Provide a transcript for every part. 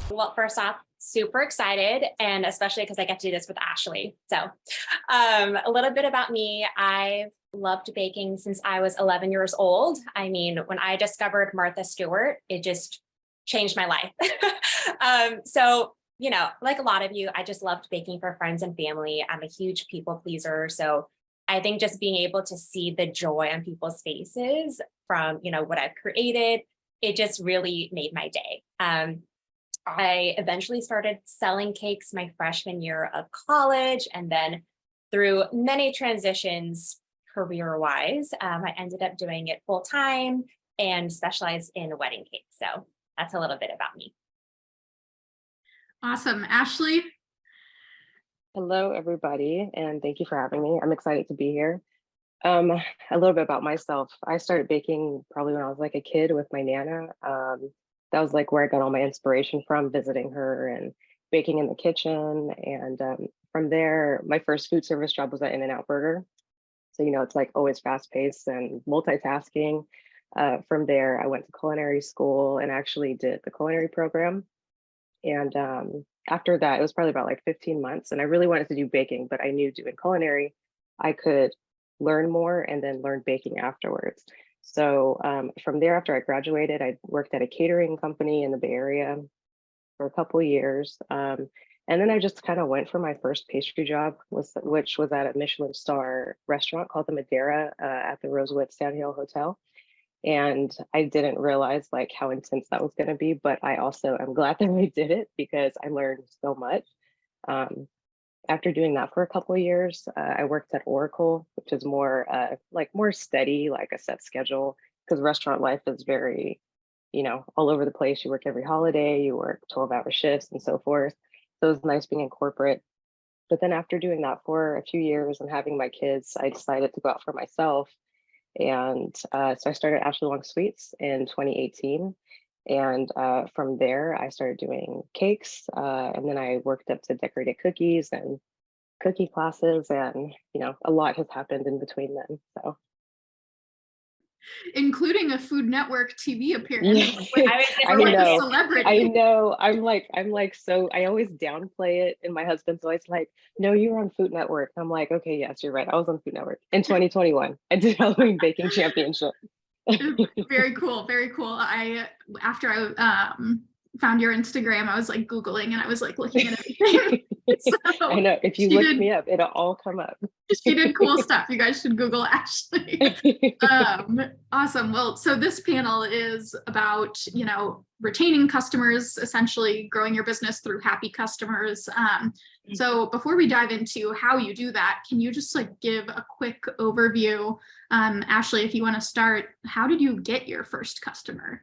Well, first off, super excited, and especially because I get to do this with Ashley. So, a little bit about me. I've loved baking since I was 11 years old. I mean, when I discovered Martha Stewart, it just changed my life. Like a lot of you, I just loved baking for friends and family. I'm a huge people pleaser. So I think just being able to see the joy on people's faces from, what I've created, it just really made my day. I eventually started selling cakes my freshman year of college. And then through many transitions career-wise, I ended up doing it full time and specialized in wedding cakes. So that's a little bit about me. Awesome. Ashley? Hello, everybody, and thank you for having me. I'm excited to be here. A little bit about myself. I started baking probably when I was like a kid with my Nana. That was like where I got all my inspiration from, visiting her and baking in the kitchen. And from there, my first food service job was at In-N-Out Burger. So, it's like always fast paced and multitasking. From there, I went to culinary school and actually did the culinary program. And after that, it was probably about like 15 months. And I really wanted to do baking, but I knew doing culinary, I could learn more and then learn baking afterwards. So from there, after I graduated, I worked at a catering company in the Bay Area for a couple of years. And then I just kind of went for my first pastry job, which was at a Michelin star restaurant called the Madeira at the Rosewood Sandhill Hotel. And I didn't realize like how intense that was going to be, but I also am glad that I did it because I learned so much. After doing that for a couple of years, I worked at Oracle, which is more more steady, like a set schedule, because restaurant life is very, all over the place. You work every holiday, you work 12-hour shifts and so forth. So it was nice being in corporate. But then after doing that for a few years and having my kids, I decided to go out for myself. And so I started Ashley Wong Sweets in 2018. And from there, I started doing cakes. And then I worked up to decorated cookies and cookie classes. And, a lot has happened in between then. So, including a Food Network TV appearance. I know. Celebrity. I know. I'm like, so I always downplay it. And my husband's always like, no, you were on Food Network. I'm like, okay, yes, you're right. I was on Food Network in 2021. I did Halloween Baking Championship. Very cool. Very cool. After I found your Instagram, I was like Googling and I was like looking at everything. So I know, if you look me up, it'll all come up. She did cool stuff. You guys should Google Ashley. Awesome. Well, so this panel is about, retaining customers, essentially growing your business through happy customers. So before we dive into how you do that, can you just like give a quick overview? Ashley, if you want to start, how did you get your first customer?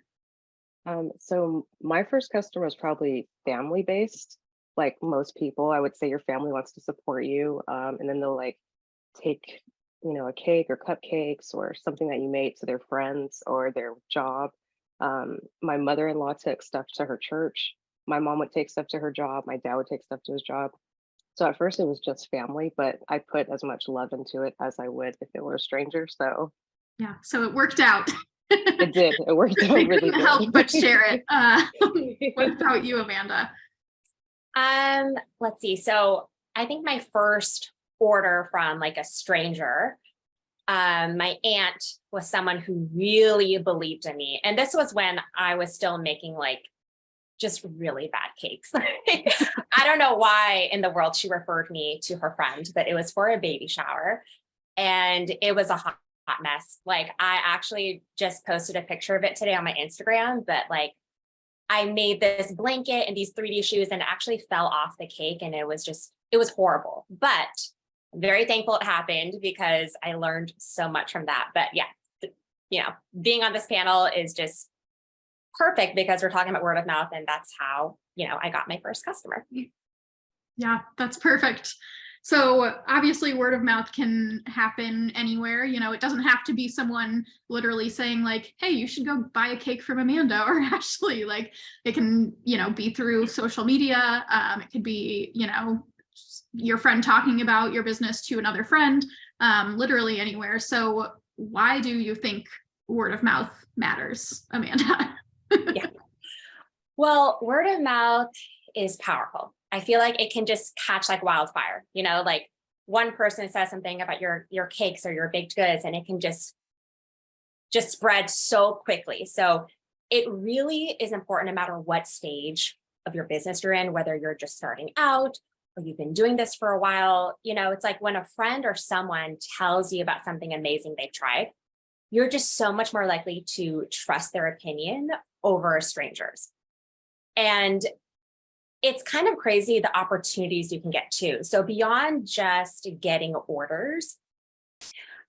So my first customer was probably family based. Like most people, I would say your family wants to support you, and then they'll like take, a cake or cupcakes or something that you made to their friends or their job. My mother-in-law took stuff to her church. My mom would take stuff to her job. My dad would take stuff to his job. So at first it was just family, but I put as much love into it as I would if it were a stranger. So yeah, so it worked out. It did. It worked out really good. Help but share it. What about you, Amanda? Let's see. So I think my first order from like a stranger, my aunt was someone who really believed in me. And this was when I was still making like just really bad cakes. I don't know why in the world she referred me to her friend, but it was for a baby shower and it was a hot mess. Like I actually just posted a picture of it today on my Instagram, but like I made this blanket and these 3D shoes and it actually fell off the cake and it was horrible, but I'm very thankful it happened because I learned so much from that. But yeah, being on this panel is just perfect because we're talking about word of mouth and that's how, I got my first customer. Yeah, that's perfect. So obviously word of mouth can happen anywhere. It doesn't have to be someone literally saying like, hey, you should go buy a cake from Amanda or Ashley. Like it can, be through social media. It could be, your friend talking about your business to another friend, literally anywhere. So why do you think word of mouth matters, Amanda? Yeah. Well, word of mouth is powerful. I feel like it can just catch like wildfire, like one person says something about your cakes or your baked goods, and it can just spread so quickly. So it really is important no matter what stage of your business you're in, whether you're just starting out or you've been doing this for a while. It's like when a friend or someone tells you about something amazing they've tried, you're just so much more likely to trust their opinion over strangers. And it's kind of crazy the opportunities you can get too. So beyond just getting orders,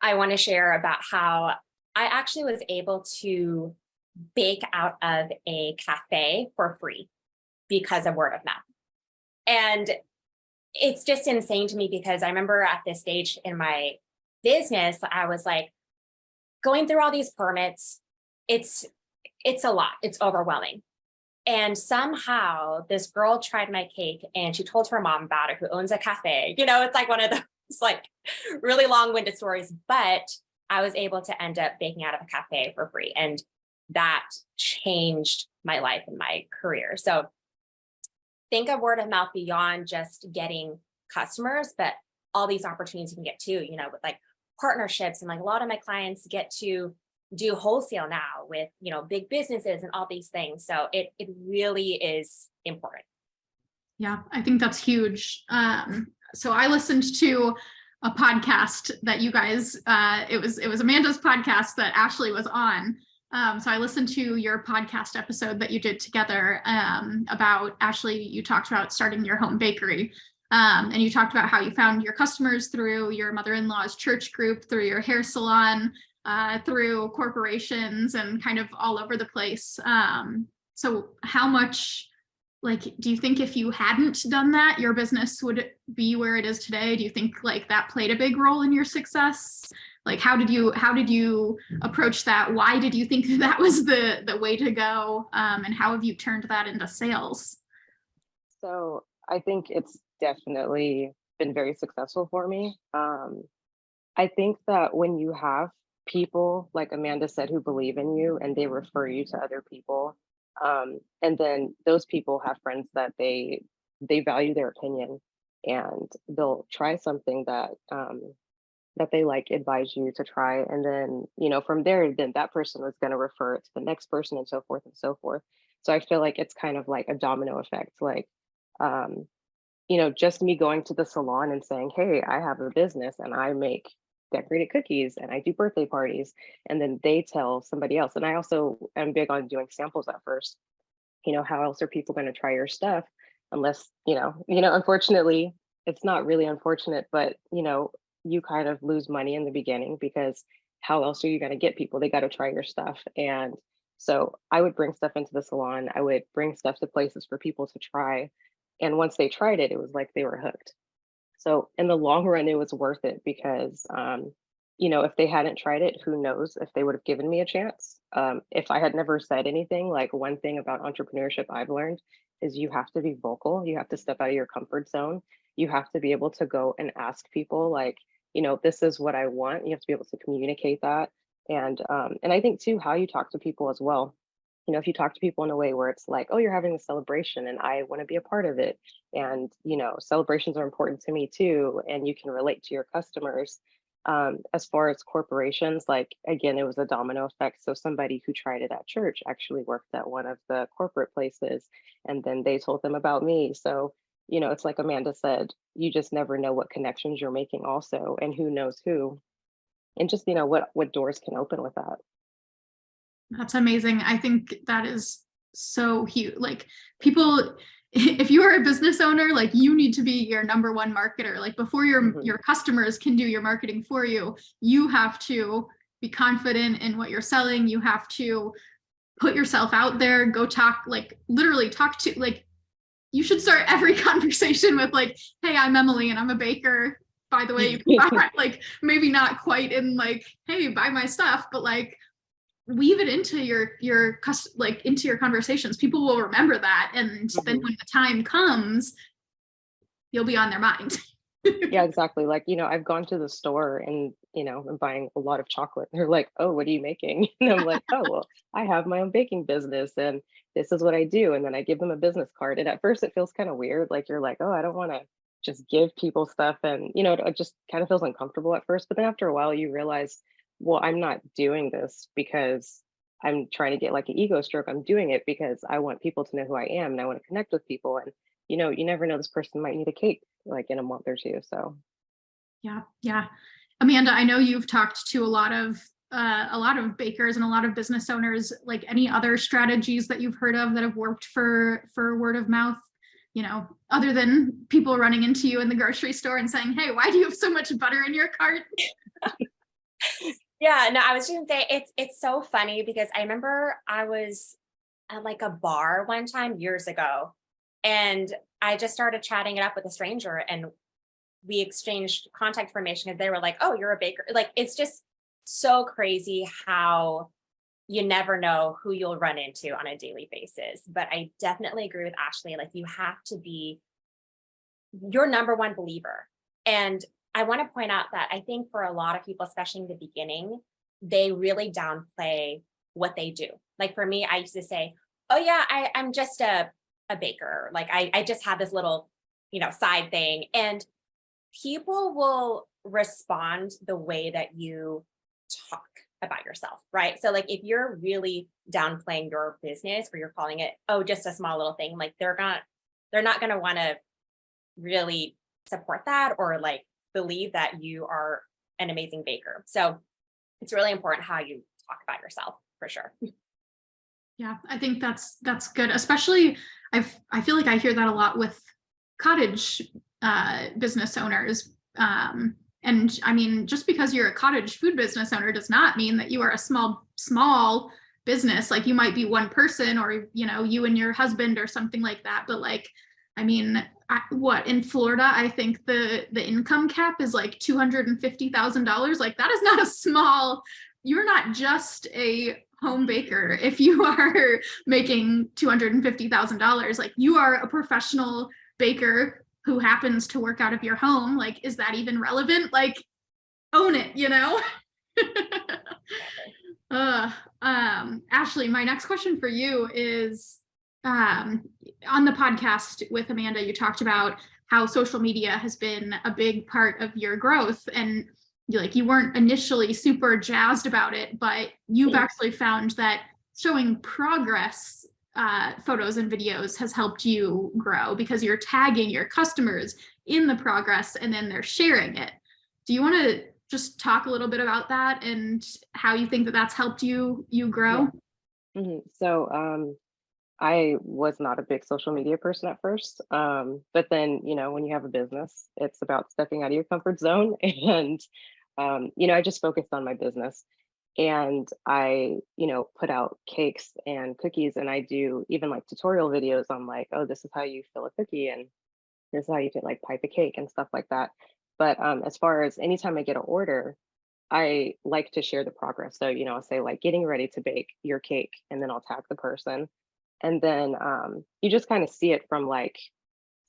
I want to share about how I actually was able to bake out of a cafe for free because of word of mouth. And it's just insane to me because I remember at this stage in my business, I was like going through all these permits. It's a lot. It's overwhelming. And somehow this girl tried my cake and she told her mom about it, who owns a cafe. It's like one of those like really long-winded stories, but I was able to end up baking out of a cafe for free. And that changed my life and my career. So think of word of mouth beyond just getting customers, but all these opportunities you can get too, with like partnerships. And like a lot of my clients get to do wholesale now with, big businesses and all these things. So it really is important. Yeah, I think that's huge. So I listened to a podcast that you guys, it was Amanda's podcast that Ashley was on. So I listened to your podcast episode that you did together about, Ashley, you talked about starting your home bakery. And you talked about how you found your customers through your mother-in-law's church group, through your hair salon, through corporations, and kind of all over the place. So how much, do you think if you hadn't done that, your business would be where it is today? Do you think that played a big role in your success? How did you approach that? Why did you think that was the way to go? And how have you turned that into sales? So I think it's definitely been very successful for me. I think that when you have people, like Amanda said, who believe in you and they refer you to other people, and then those people have friends that they value their opinion, and they'll try something that they advise you to try, and then from there, then that person was going to refer it to the next person, and so forth and so forth. So I feel like it's kind of like a domino effect, just me going to the salon and saying, hey, I have a business and I make decorated cookies and I do birthday parties, and then they tell somebody else. And I also am big on doing samples at first. How else are people going to try your stuff unless unfortunately, it's not really unfortunate, but you kind of lose money in the beginning, because how else are you going to get people? They got to try your stuff. And so I would bring stuff into the salon, I would bring stuff to places for people to try, and once they tried it, it was like they were hooked. So in the long run, it was worth it, because, if they hadn't tried it, who knows if they would have given me a chance. If I had never said anything, one thing about entrepreneurship I've learned is you have to be vocal. You have to step out of your comfort zone. You have to be able to go and ask people, this is what I want. You have to be able to communicate that. And I think too, how you talk to people as well. If you talk to people in a way where it's like, oh, you're having a celebration and I want to be a part of it. And, celebrations are important to me too. And you can relate to your customers. As far as corporations, again, it was a domino effect. So somebody who tried it at church actually worked at one of the corporate places, and then they told them about me. So, it's like Amanda said, you just never know what connections you're making also, and who knows who, and just, what doors can open with that. That's amazing. I think that is so huge. People, if you are a business owner, you need to be your number one marketer. Before your customers can do your marketing for you, you have to be confident in what you're selling. You have to put yourself out there, go talk, literally talk to, you should start every conversation with hey, I'm Emily and I'm a baker. By the way, you can buy, maybe not quite in hey, buy my stuff, but weave it into into your conversations. People will remember that, and then when the time comes, you'll be on their mind. Yeah, exactly. I've gone to the store and I'm buying a lot of chocolate. They're like, oh, what are you making? And I'm like, oh, well, I have my own baking business and this is what I do. And then I give them a business card. And at first it feels kind of weird. Like you're like, oh, I don't want to just give people stuff. And, it just kind of feels uncomfortable at first. But then after a while, you realize, well, I'm not doing this because I'm trying to get like an ego stroke. I'm doing it because I want people to know who I am and I want to connect with people. And, you never know, this person might need a cake like in a month or two. So. Yeah. Yeah. Amanda, I know you've talked to a lot of bakers and a lot of business owners. Like, any other strategies that you've heard of that have worked for word of mouth, other than people running into you in the grocery store and saying, hey, why do you have so much butter in your cart? Yeah, no, I was just gonna say it's so funny because I remember I was at like a bar one time years ago, and I just started chatting it up with a stranger, and we exchanged contact information because they were like, oh, you're a baker. Like, it's just so crazy how you never know who you'll run into on a daily basis. But I definitely agree with Ashley. Like, you have to be your number one believer. And I want to point out that I think for a lot of people, especially in the beginning, they really downplay what they do. Like for me, I used to say, oh yeah, I'm just a baker. Like I just have this little, side thing. And people will respond the way that you talk about yourself, right? So like if you're really downplaying your business or you're calling it, oh, just a small little thing, like they're not going to want to really support that or like believe that you are an amazing baker. So it's really important how you talk about yourself, for sure. Yeah, I think that's good. Especially, I feel like I hear that a lot with cottage business owners. And I mean, just because you're a cottage food business owner does not mean that you are a small business. Like, you might be one person, or you and your husband or something like that. But like, I mean, in Florida, I think the income cap is like $250,000. Like, that is not a small. You're not just a home baker if you are making $250,000. Like, you are a professional baker who happens to work out of your home. Like, is that even relevant? Like, own it, Ashley, my next question for you is, on the podcast with Amanda, you talked about how social media has been a big part of your growth, and you weren't initially super jazzed about it, but you've actually found that showing progress photos and videos has helped you grow because you're tagging your customers in the progress and then they're sharing it. Do you want to just talk a little bit about that and how you think that that's helped you grow? Yeah. So I was not a big social media person at first. But then, when you have a business, it's about stepping out of your comfort zone. And, I just focused on my business. And I, put out cakes and cookies, and I do even like tutorial videos on like, oh, this is how you fill a cookie, and this is how you can like pipe a cake and stuff like that. But as far as anytime I get an order, I like to share the progress. So, I'll say like getting ready to bake your cake, and then I'll tag the person. And then you just kind of see it from like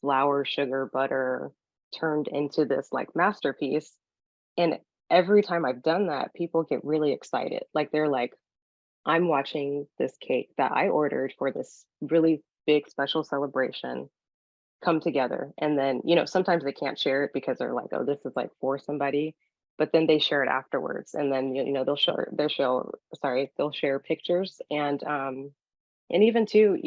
flour, sugar, butter turned into this like masterpiece. And every time I've done that, people get really excited. Like they're like, I'm watching this cake that I ordered for this really big special celebration come together. And then, sometimes they can't share it because they're like, oh, this is like for somebody. But then they share it afterwards. And then, they'll share pictures. And even too,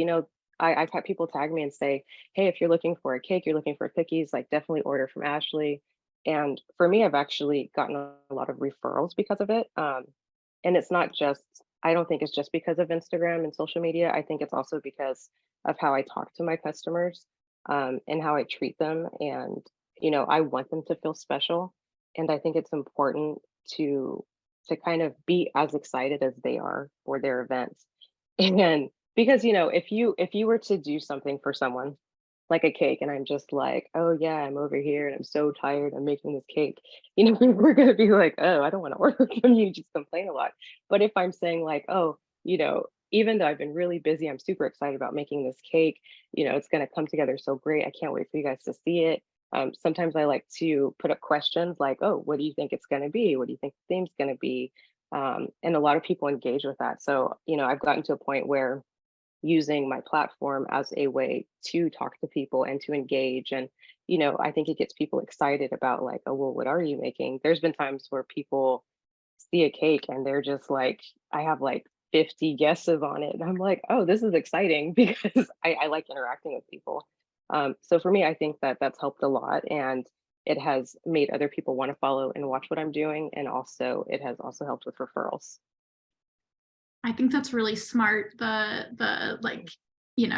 I've had people tag me and say, hey, if you're looking for a cake, you're looking for cookies, like definitely order from Ashley. And for me, I've actually gotten a lot of referrals because of it. And it's not just, I don't think it's just because of Instagram and social media. I think it's also because of how I talk to my customers, and how I treat them. And, I want them to feel special. And I think it's important to kind of be as excited as they are for their events. And because, if you were to do something for someone like a cake, and I'm just like, oh yeah, I'm over here and I'm so tired, I'm making this cake, we're gonna be like, oh, I don't want to order from you, just complain a lot. But if I'm saying like, oh, even though I've been really busy, I'm super excited about making this cake, it's gonna come together so great. I can't wait for you guys to see it. Sometimes I like to put up questions like, oh, what do you think it's going to be? What do you think the theme's going to be? And a lot of people engage with that. So, I've gotten to a point where using my platform as a way to talk to people and to engage. And, I think it gets people excited about like, oh, well, what are you making? There's been times where people see a cake and they're just like, I have like 50 guesses on it. And I'm like, oh, this is exciting because I like interacting with people. So for me, I think that that's helped a lot. And it has made other people want to follow and watch what I'm doing. And also, it has also helped with referrals. I think that's really smart. The like,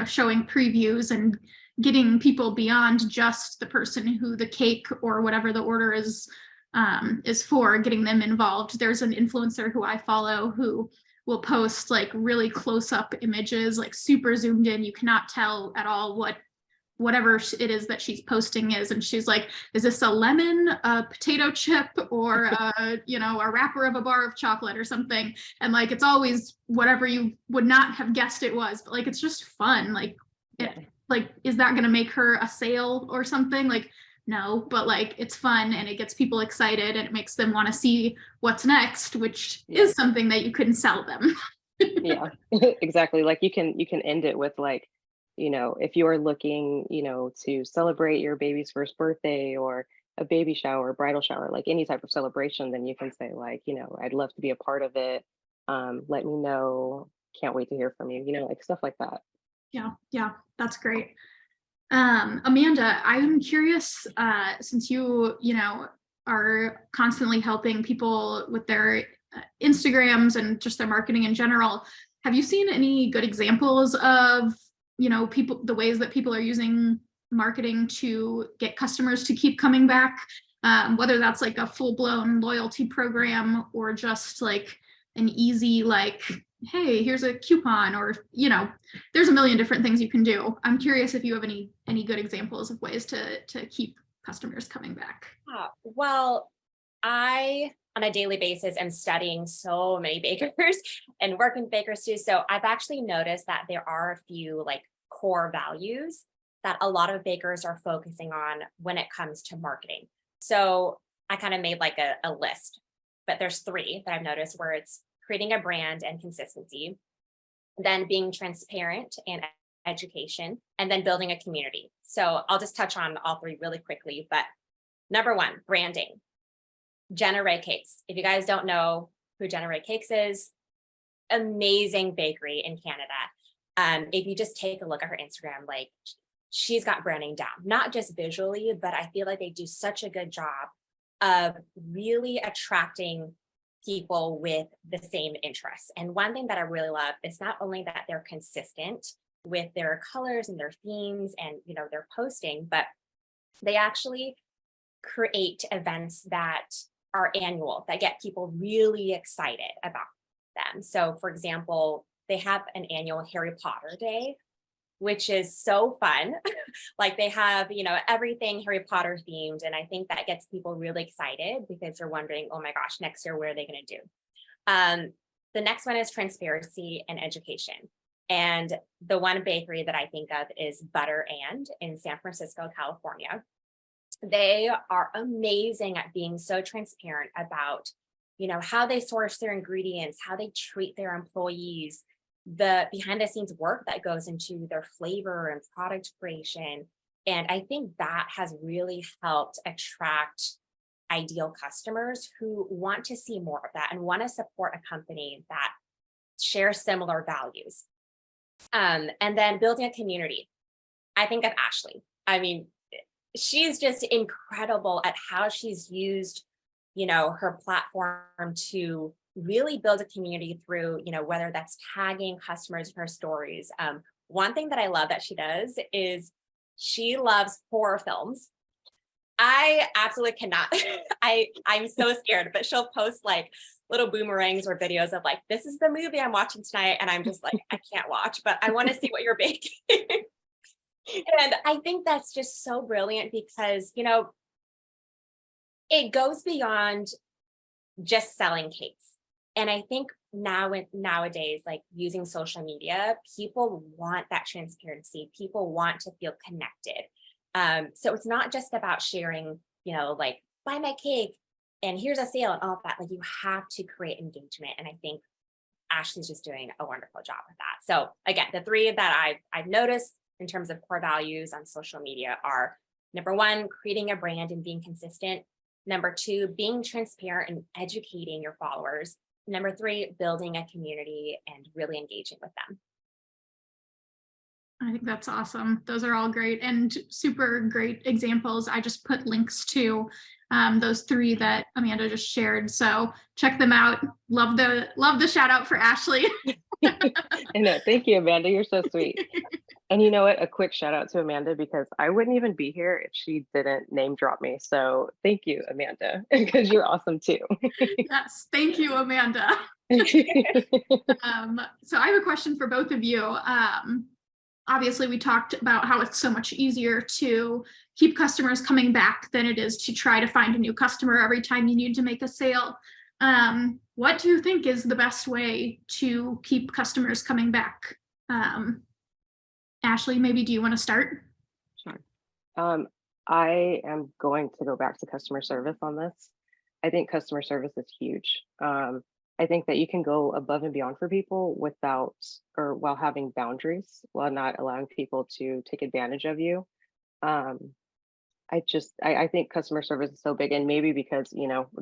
showing previews and getting people beyond just the person who the cake or whatever the order is for, getting them involved. There's an influencer who I follow who will post like really close up images, like super zoomed in. You cannot tell at all whatever it is that she's posting is. And she's like, is this a lemon, a potato chip, or a wrapper of a bar of chocolate or something? And like, it's always whatever you would not have guessed it was, but like, it's just fun. Like, is that going to make her a sale or something? Like, no, but like, it's fun and it gets people excited and it makes them want to see what's next, which is something that you couldn't sell them. Yeah, exactly. Like you can end it with like, if you're looking, to celebrate your baby's first birthday or a baby shower, bridal shower, like any type of celebration, then you can say like, I'd love to be a part of it. Let me know. Can't wait to hear from you, like stuff like that. Yeah, that's great. Amanda, I'm curious, since you are constantly helping people with their Instagrams and just their marketing in general, have you seen any good examples of people, the ways that people are using marketing to get customers to keep coming back, whether that's like a full-blown loyalty program or just like an easy like, hey, here's a coupon, or there's a million different things you can do. I'm curious if you have any good examples of ways to keep customers coming back. Well, I on a daily basis am studying so many bakers and working with bakers too. So I've actually noticed that there are a few like core values that a lot of bakers are focusing on when it comes to marketing. So I kind of made like a list, but there's 3 that I've noticed where it's creating a brand and consistency, then being transparent and education, and then building a community. So I'll just touch on all 3 really quickly. But number 1, branding. Jenna Rae Cakes. If you guys don't know who Jenna Rae Cakes is, amazing bakery in Canada. If you just take a look at her Instagram, like she's got branding down, not just visually, but I feel like they do such a good job of really attracting people with the same interests. And one thing that I really love is not only that they're consistent with their colors and their themes and their posting, but they actually create events that are annual that get people really excited about them. So for example, they have an annual Harry Potter Day, which is so fun. Like they have, everything Harry Potter themed. And I think that gets people really excited because they're wondering, oh my gosh, next year, what are they going to do? The next one is transparency and education. And the one bakery that I think of is Butter and in San Francisco, California. They are amazing at being so transparent about, how they source their ingredients, how they treat their employees, the behind the scenes work that goes into their flavor and product creation. And I think that has really helped attract ideal customers who want to see more of that and want to support a company that shares similar values. And then building a community. I think of Ashley. I mean, she's just incredible at how she's used, her platform to really build a community through, whether that's tagging customers in her stories. One thing that I love that she does is she loves horror films. I absolutely cannot. I'm so scared, but she'll post like little boomerangs or videos of like, this is the movie I'm watching tonight. And I'm just like, I can't watch, but I want to see what you're baking. And I think that's just so brilliant because, it goes beyond just selling cakes. And I think nowadays, like using social media, people want that transparency. People want to feel connected. So it's not just about sharing, like buy my cake and here's a sale and all of that. Like you have to create engagement. And I think Ashley's just doing a wonderful job with that. So again, the three that I've noticed in terms of core values on social media are: number one, creating a brand and being consistent. Number two, being transparent and educating your followers. Number three, building a community and really engaging with them. I think that's awesome. Those are all great and super great examples. I just put links to those three that Amanda just shared. So check them out. Love the shout out for Ashley. I know. Thank you, Amanda. You're so sweet. And you know what? A quick shout out to Amanda, because I wouldn't even be here if she didn't name drop me. So thank you, Amanda, because you're awesome too. Yes, thank you, Amanda. So I have a question for both of you. Obviously, we talked about how it's so much easier to keep customers coming back than it is to try to find a new customer every time you need to make a sale. What do you think is the best way to keep customers coming back? Ashley, maybe do you want to start? Sure. I am going to go back to customer service on this. I think customer service is huge. I think that you can go above and beyond for people without, or while having boundaries, while not allowing people to take advantage of you. I think customer service is so big, and maybe because,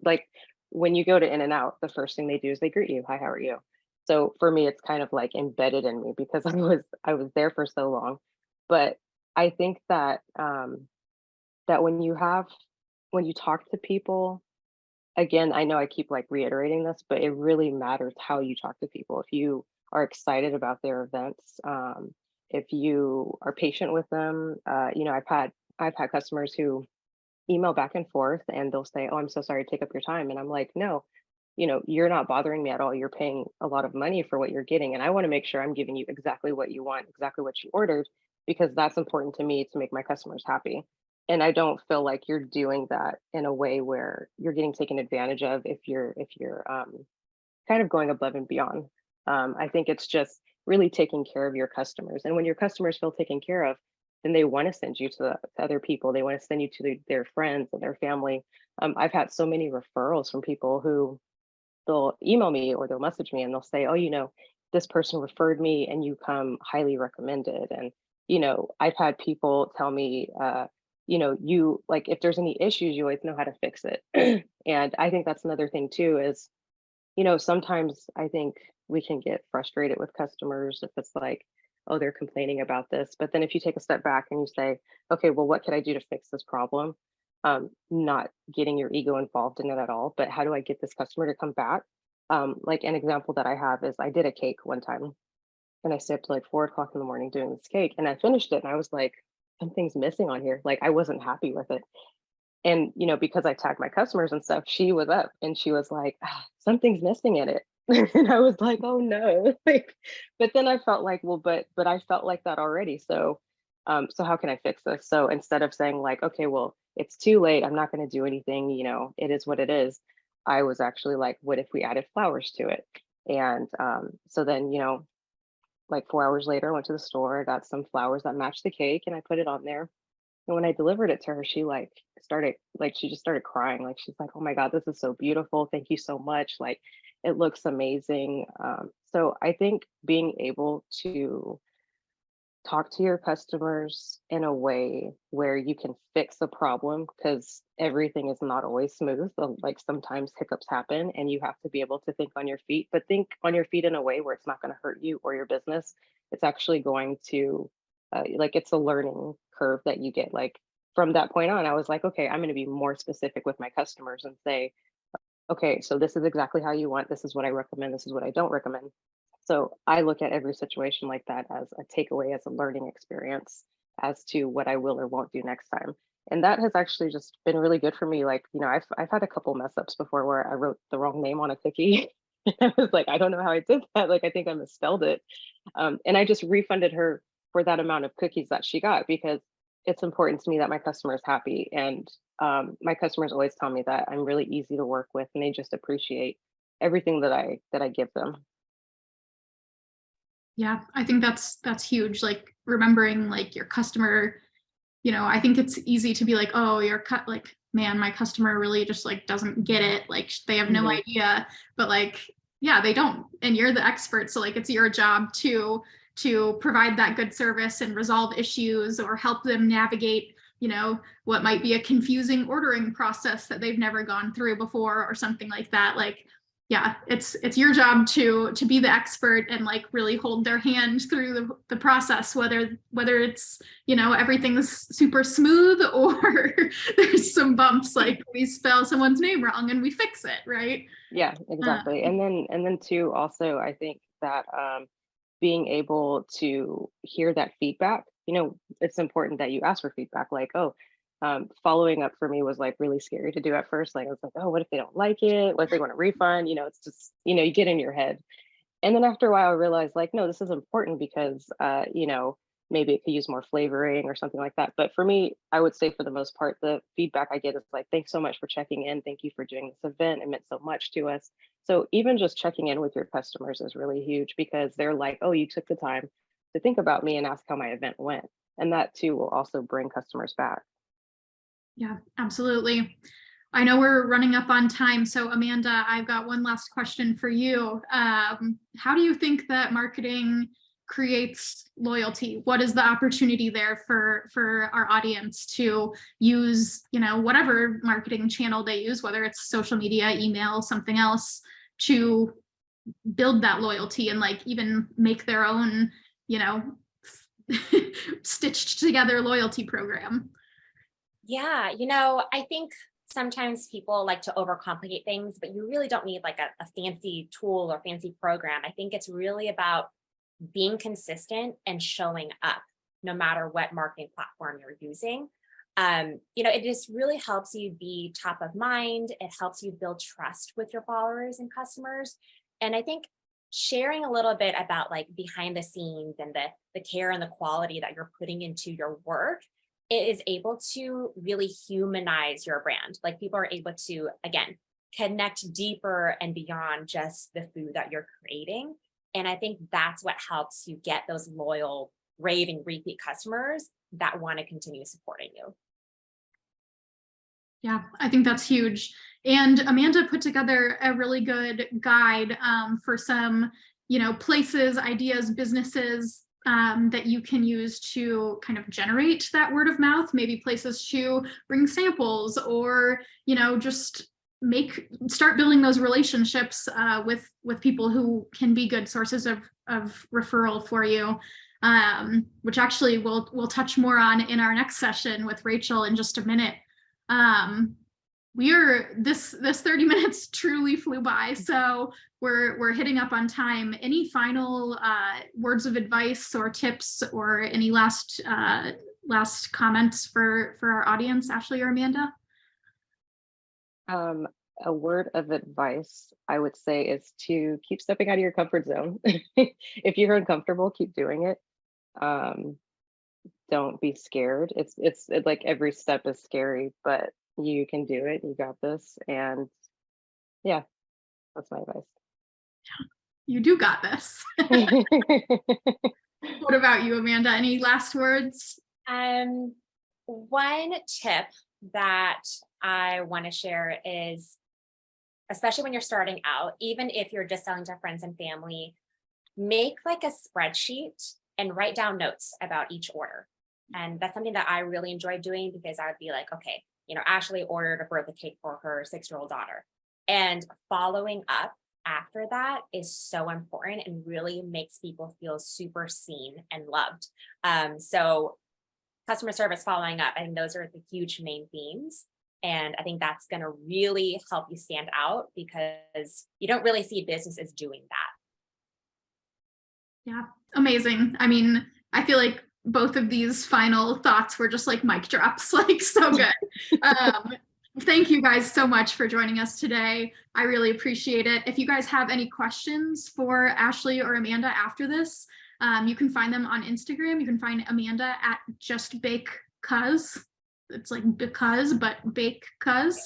like when you go to In-N-Out, the first thing they do is they greet you. Hi, how are you? So for me, it's kind of like embedded in me because I was there for so long. But I think that that when you talk to people, again, I know I keep like reiterating this, but it really matters how you talk to people. If you are excited about their events, if you are patient with them, I've had customers who email back and forth and they'll say, "Oh, I'm so sorry to take up your time," and I'm like, "No, you're not bothering me at all. You're paying a lot of money for what you're getting, and I want to make sure I'm giving you exactly what you want, exactly what you ordered, because that's important to me to make my customers happy." And I don't feel like you're doing that in a way where you're getting taken advantage of if you're kind of going above and beyond. I think it's just really taking care of your customers, and when your customers feel taken care of, then they want to send you to other people. They want to send you to their friends and their family. I've had so many referrals from people who they'll email me or they'll message me and they'll say, "Oh, this person referred me and you come highly recommended." And, I've had people tell me, you like, if there's any issues, you always know how to fix it. And I think that's another thing too, is, sometimes I think we can get frustrated with customers if it's like, oh, they're complaining about this. But then if you take a step back and you say, okay, well, what could I do to fix this problem? Not getting your ego involved in it at all, but how do I get this customer to come back? Like an example that I have is I did a cake one time and I stayed up to like 4 o'clock in the morning doing this cake and I finished it and I was like, something's missing on here. Like I wasn't happy with it. And, because I tagged my customers and stuff, she was up and she was like, something's missing in it. And I was like, oh no. Like, but then I felt like, well, but I felt like that already. So how can I fix this? So instead of saying like, okay, well, it's too late, I'm not going to do anything, it is what it is. I was actually like, what if we added flowers to it? And so then, like 4 hours later, I went to the store, got some flowers that matched the cake, and I put it on there. And when I delivered it to her, she just started crying. Like she's like, "Oh my God, this is so beautiful. Thank you so much. Like it looks amazing." So I think being able to talk to your customers in a way where you can fix a problem, because everything is not always smooth. Like sometimes hiccups happen and you have to be able to think on your feet, but think on your feet in a way where it's not going to hurt you or your business. It's actually going to like, it's a learning curve that you get. Like from that point on, I was like, okay, I'm going to be more specific with my customers and say, okay, so this is exactly how you want, this is what I recommend, this is what I don't recommend. So I look at every situation like that as a takeaway, as a learning experience as to what I will or won't do next time. And that has actually just been really good for me. Like, I've had a couple mess ups before where I wrote the wrong name on a cookie. I was like, I don't know how I did that. Like, I think I misspelled it. And I just refunded her for that amount of cookies that she got, because it's important to me that my customer is happy. And my customers always tell me that I'm really easy to work with and they just appreciate everything that I give them. Yeah, I think that's huge. Like remembering like your customer I think it's easy to be like, oh, you're cut, like, man, my customer really just like doesn't get it. Like they have no idea, but like, yeah, they don't. And you're the expert. So like, it's your job to provide that good service and resolve issues or help them navigate, what might be a confusing ordering process that they've never gone through before or something like that. Like, yeah, it's your job to be the expert and like really hold their hand through the process, whether it's, everything's super smooth or there's some bumps, like we spell someone's name wrong and we fix it, right? Yeah, exactly. And then too, also, I think that being able to hear that feedback, it's important that you ask for feedback. Like, following up for me was like really scary to do at first. Like I was like, oh, what if they don't like it? What if they want a refund? It's just, you get in your head. And then after a while I realized like, no, this is important because, maybe it could use more flavoring or something like that. But for me, I would say for the most part, the feedback I get is like, thanks so much for checking in. Thank you for doing this event. It meant so much to us. So even just checking in with your customers is really huge because they're like, oh, you took the time to think about me and ask how my event went. And that too will also bring customers back. Yeah, absolutely. I know we're running up on time. So Amanda, I've got one last question for you. How do you think that marketing creates loyalty? What is the opportunity there for our audience to use, whatever marketing channel they use, whether it's social media, email, something else, to build that loyalty and like even make their own, stitched together loyalty program? Yeah, I think sometimes people like to overcomplicate things, but you really don't need like a fancy tool or fancy program. I think it's really about being consistent and showing up no matter what marketing platform you're using. It just really helps you be top of mind. It helps you build trust with your followers and customers. And I think sharing a little bit about like behind the scenes and the care and the quality that you're putting into your work, it is able to really humanize your brand. Like people are able to, again, connect deeper and beyond just the food that you're creating. And I think that's what helps you get those loyal, raving repeat customers that want to continue supporting you. Yeah, I think that's huge. And Amanda put together a really good guide for some, places, ideas, businesses that you can use to kind of generate that word of mouth, maybe places to bring samples or, just start building those relationships with people who can be good sources of referral for you, which actually we'll touch more on in our next session with Rachel in just a minute. This 30 minutes truly flew by, so we're hitting up on time. Any final words of advice or tips or any last comments for our audience, Ashley or Amanda? A word of advice I would say is to keep stepping out of your comfort zone. If you're uncomfortable, keep doing it. Don't be scared. It's like every step is scary, but you can do it. You got this. And yeah, that's my advice. You do got this. What about you, Amanda? Any last words? One tip that I want to share is, especially when you're starting out, even if you're just selling to friends and family, make like a spreadsheet and write down notes about each order. And that's something that I really enjoy doing because I would be like, okay, Ashley ordered a birthday cake for her 6-year-old daughter. And following up after that is so important and really makes people feel super seen and loved. So customer service, following up, I think those are the huge main themes. And I think that's going to really help you stand out because you don't really see businesses doing that. Yeah, amazing. I mean, I feel like both of these final thoughts were just like mic drops, like so good. Thank you guys so much for joining us today. I really appreciate it. If you guys have any questions for Ashley or Amanda after this, you can find them on Instagram. You can find Amanda at Just Bakedcause. It's like because, but Bakedcause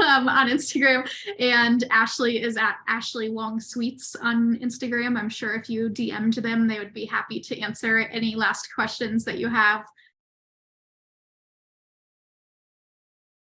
on Instagram. And Ashley is at Ashley Wong Sweets on Instagram. I'm sure if you DM'd them, they would be happy to answer any last questions that you have.